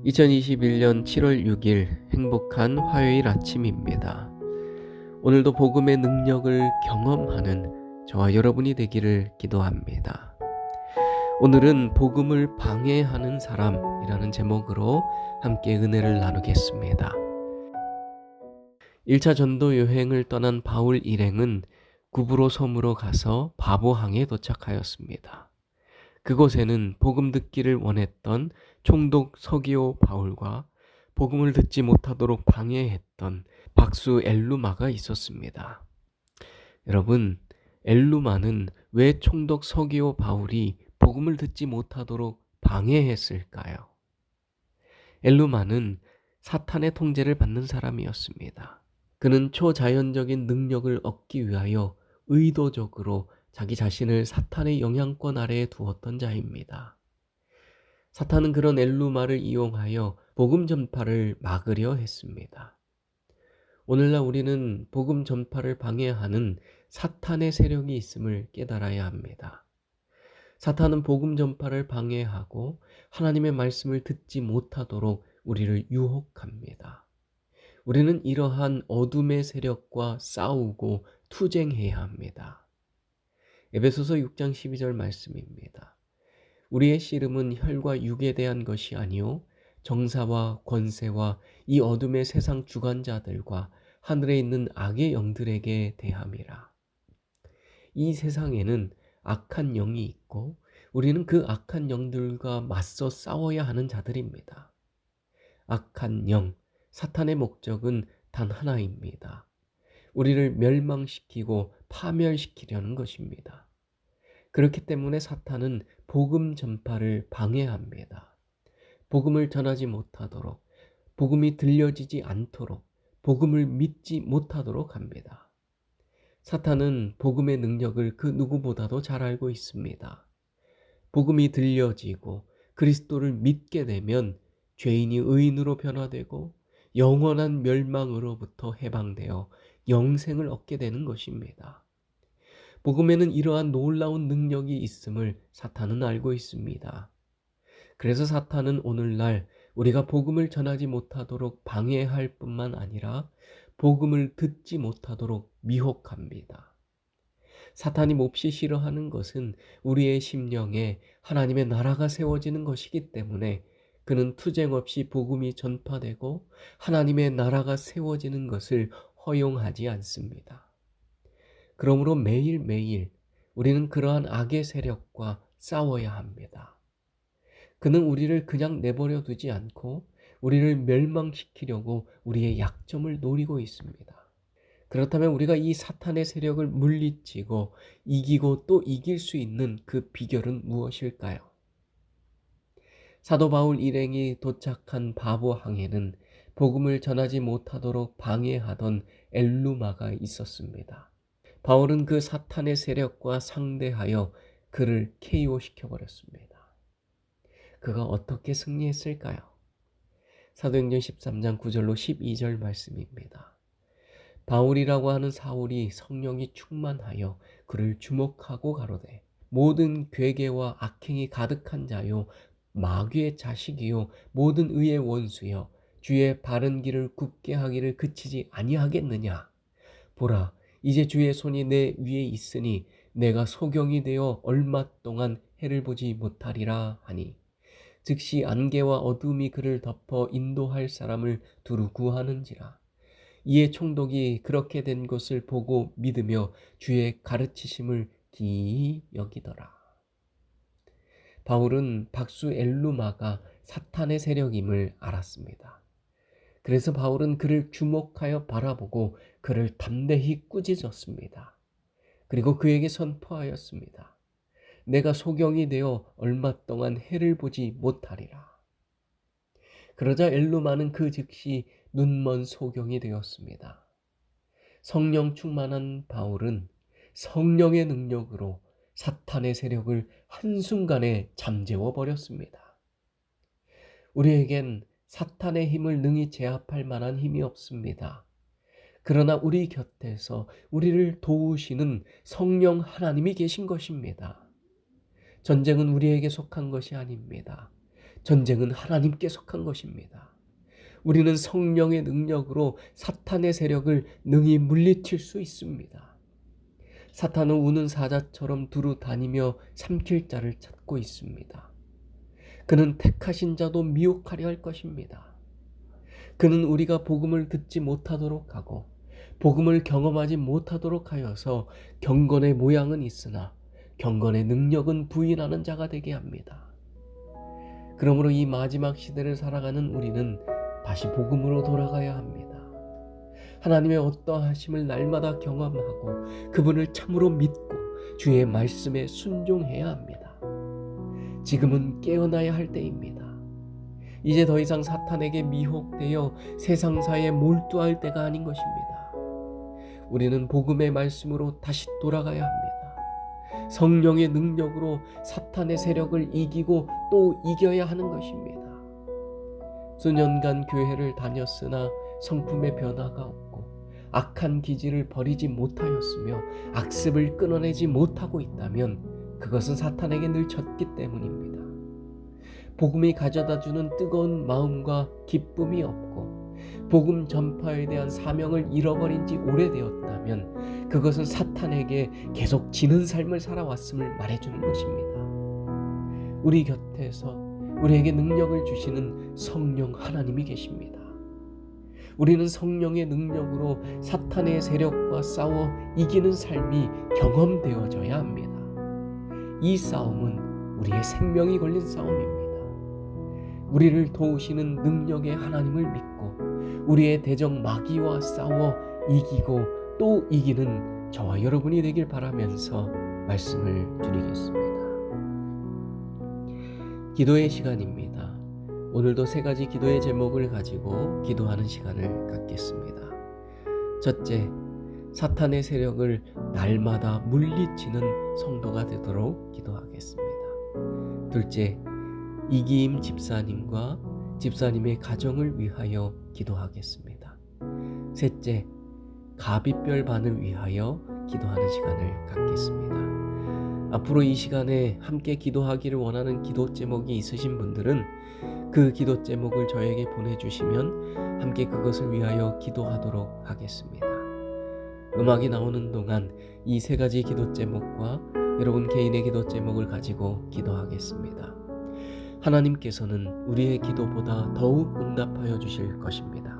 2021년 7월 6일 행복한 화요일 아침입니다. 오늘도 복음의 능력을 경험하는 저와 여러분이 되기를 기도합니다. 오늘은 복음을 방해하는 사람이라는 제목으로 함께 은혜를 나누겠습니다. 1차 전도 여행을 떠난 바울 일행은 구브로 섬으로 가서 바보항에 도착하였습니다. 그곳에는 복음 듣기를 원했던 총독 서기오 바울과 복음을 듣지 못하도록 방해했던 박수 엘루마가 있었습니다. 여러분, 엘루마는 왜 총독 서기오 바울이 복음을 듣지 못하도록 방해했을까요? 엘루마는 사탄의 통제를 받는 사람이었습니다. 그는 초자연적인 능력을 얻기 위하여 의도적으로 자기 자신을 사탄의 영향권 아래에 두었던 자입니다. 사탄은 그런 엘루마를 이용하여 복음 전파를 막으려 했습니다. 오늘날 우리는 복음 전파를 방해하는 사탄의 세력이 있음을 깨달아야 합니다. 사탄은 복음 전파를 방해하고 하나님의 말씀을 듣지 못하도록 우리를 유혹합니다. 우리는 이러한 어둠의 세력과 싸우고 투쟁해야 합니다. 에베소서 6장 12절 말씀입니다. 우리의 씨름은 혈과 육에 대한 것이 아니요 정사와 권세와 이 어둠의 세상 주관자들과 하늘에 있는 악의 영들에게 대함이라. 이 세상에는 악한 영이 있고 우리는 그 악한 영들과 맞서 싸워야 하는 자들입니다. 악한 영, 사탄의 목적은 단 하나입니다. 우리를 멸망시키고 파멸시키려는 것입니다. 그렇기 때문에 사탄은 복음 전파를 방해합니다. 복음을 전하지 못하도록, 복음이 들려지지 않도록, 복음을 믿지 못하도록 합니다. 사탄은 복음의 능력을 그 누구보다도 잘 알고 있습니다. 복음이 들려지고 그리스도를 믿게 되면 죄인이 의인으로 변화되고 영원한 멸망으로부터 해방되어 영생을 얻게 되는 것입니다. 복음에는 이러한 놀라운 능력이 있음을 사탄은 알고 있습니다. 그래서 사탄은 오늘날 우리가 복음을 전하지 못하도록 방해할 뿐만 아니라 복음을 듣지 못하도록 미혹합니다. 사탄이 몹시 싫어하는 것은 우리의 심령에 하나님의 나라가 세워지는 것이기 때문에 그는 투쟁 없이 복음이 전파되고 하나님의 나라가 세워지는 것을 허용하지 않습니다. 그러므로 매일매일 우리는 그러한 악의 세력과 싸워야 합니다. 그는 우리를 그냥 내버려 두지 않고 우리를 멸망시키려고 우리의 약점을 노리고 있습니다. 그렇다면 우리가 이 사탄의 세력을 물리치고 이기고 또 이길 수 있는 그 비결은 무엇일까요? 사도 바울 일행이 도착한 바보항에는 복음을 전하지 못하도록 방해하던 엘루마가 있었습니다. 바울은 그 사탄의 세력과 상대하여 그를 KO시켜 버렸습니다. 그가 어떻게 승리했을까요? 사도행전 13장 9절로 12절 말씀입니다. 바울이라고 하는 사울이 성령이 충만하여 그를 주목하고 가로되 모든 괴계와 악행이 가득한 자요 마귀의 자식이요 모든 의의 원수여 주의 바른 길을 굽게 하기를 그치지 아니하겠느냐. 보라 이제 주의 손이 내 위에 있으니 내가 소경이 되어 얼마 동안 해를 보지 못하리라 하니 즉시 안개와 어둠이 그를 덮어 인도할 사람을 두루 구하는지라. 이에 총독이 그렇게 된 것을 보고 믿으며 주의 가르치심을 기이 여기더라. 바울은 박수 엘루마가 사탄의 세력임을 알았습니다. 그래서 바울은 그를 주목하여 바라보고 그를 담대히 꾸짖었습니다. 그리고 그에게 선포하였습니다. 내가 소경이 되어 얼마 동안 해를 보지 못하리라. 그러자 엘루마는 그 즉시 눈먼 소경이 되었습니다. 성령 충만한 바울은 성령의 능력으로 사탄의 세력을 한순간에 잠재워 버렸습니다. 우리에겐 사탄의 힘을 능히 제압할 만한 힘이 없습니다. 그러나 우리 곁에서 우리를 도우시는 성령 하나님이 계신 것입니다. 전쟁은 우리에게 속한 것이 아닙니다. 전쟁은 하나님께 속한 것입니다. 우리는 성령의 능력으로 사탄의 세력을 능히 물리칠 수 있습니다. 사탄은 우는 사자처럼 두루 다니며 삼킬 자를 찾고 있습니다. 그는 택하신 자도 미혹하려 할 것입니다. 그는 우리가 복음을 듣지 못하도록 하고 복음을 경험하지 못하도록 하여서 경건의 모양은 있으나 경건의 능력은 부인하는 자가 되게 합니다. 그러므로 이 마지막 시대를 살아가는 우리는 다시 복음으로 돌아가야 합니다. 하나님의 어떠하심을 날마다 경험하고 그분을 참으로 믿고 주의 말씀에 순종해야 합니다. 지금은 깨어나야 할 때입니다. 이제 더 이상 사탄에게 미혹되어 세상사에 몰두할 때가 아닌 것입니다. 우리는 복음의 말씀으로 다시 돌아가야 합니다. 성령의 능력으로 사탄의 세력을 이기고 또 이겨야 하는 것입니다. 수년간 교회를 다녔으나 성품의 변화가 없고 악한 기질을 버리지 못하였으며 악습을 끊어내지 못하고 있다면 그것은 사탄에게 늘 졌기 때문입니다. 복음이 가져다주는 뜨거운 마음과 기쁨이 없고 복음 전파에 대한 사명을 잃어버린 지 오래되었다면 그것은 사탄에게 계속 지는 삶을 살아왔음을 말해주는 것입니다. 우리 곁에서 우리에게 능력을 주시는 성령 하나님이 계십니다. 우리는 성령의 능력으로 사탄의 세력과 싸워 이기는 삶이 경험되어져야 합니다. 이 싸움은 우리의 생명이 걸린 싸움입니다. 우리를 도우시는 능력의 하나님을 믿고 우리의 대적 마귀와 싸워 이기고 또 이기는 저와 여러분이 되길 바라면서 말씀을 드리겠습니다. 기도의 시간입니다. 오늘도 3가지 기도의 제목을 가지고 기도하는 시간을 갖겠습니다. 첫째, 사탄의 세력을 날마다 물리치는 성도가 되도록 기도하겠습니다. 둘째, 이기임 집사님과 집사님의 가정을 위하여 기도하겠습니다. 셋째, 가비별 반을 위하여 기도하는 시간을 갖겠습니다. 앞으로 이 시간에 함께 기도하기를 원하는 기도 제목이 있으신 분들은 그 기도 제목을 저에게 보내주시면 함께 그것을 위하여 기도하도록 하겠습니다. 음악이 나오는 동안 이 3가지 기도 제목과 여러분 개인의 기도 제목을 가지고 기도하겠습니다. 하나님께서는 우리의 기도보다 더욱 응답하여 주실 것입니다.